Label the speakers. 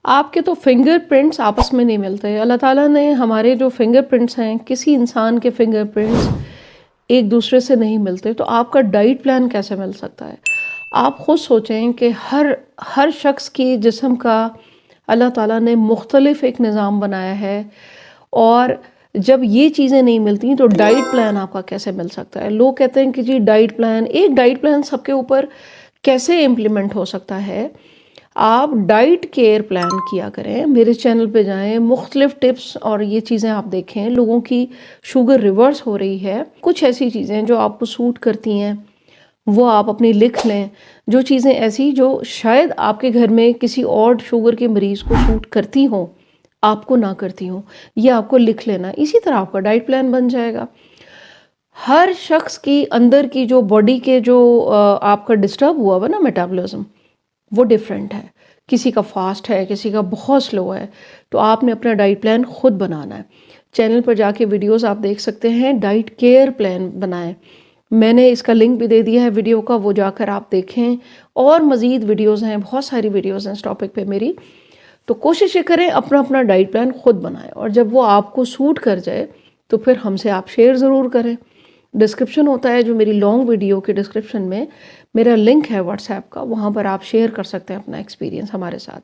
Speaker 1: आपके तो फिंगरप्रिंट्स आपस में नहीं मिलते। अल्लाह ताला ने हमारे जो फिंगरप्रिंट्स हैं, किसी इंसान के फिंगरप्रिंट्स एक दूसरे से नहीं मिलते, तो आपका डाइट प्लान कैसे मिल सकता है? आप खुद सोचें कि हर हर शख्स की जिस्म का अल्लाह ताला ने मुख्तलिफ एक निज़ाम बनाया है, और जब ये चीज़ें नहीं मिलती तो डाइट प्लान आपका कैसे मिल सकता है? लोग कहते हैं कि जी डाइट प्लान, एक डाइट प्लान सबके ऊपर कैसे इम्प्लीमेंट हो सकता है? आप डाइट केयर प्लान किया करें, मेरे चैनल पे जाएं, मुख्तलिफ टिप्स और ये चीज़ें आप देखें। लोगों की शुगर रिवर्स हो रही है, कुछ ऐसी चीज़ें जो आपको सूट करती हैं वो आप अपनी लिख लें। जो चीज़ें ऐसी जो शायद आपके घर में किसी और शुगर के मरीज़ को सूट करती हों, आपको ना करती हों, ये आपको लिख लेना। इसी तरह आपका डाइट प्लान बन जाएगा। हर शख्स की अंदर की जो बॉडी के जो आपका डिस्टर्ब हुआ हुआ ना मेटाबॉलिज्म, वो डिफरेंट है। किसी का फास्ट है, किसी का बहुत स्लो है। तो आपने अपना डाइट प्लान खुद बनाना है। चैनल पर जाके वीडियोस आप देख सकते हैं, डाइट केयर प्लान बनाएं। मैंने इसका लिंक भी दे दिया है वीडियो का, वो जाकर आप देखें। और मज़ीद वीडियोस हैं, बहुत सारी वीडियोस हैं इस टॉपिक पे मेरी। तो कोशिश ये करें अपना अपना डाइट प्लान खुद बनाएं, और जब वो आपको सूट कर जाए तो फिर हमसे आप शेयर ज़रूर करें। डिस्क्रिप्शन होता है जो मेरी लॉन्ग वीडियो के डिस्क्रिप्शन में मेरा लिंक है व्हाट्सएप का, वहाँ पर आप शेयर कर सकते हैं अपना एक्सपीरियंस हमारे साथ।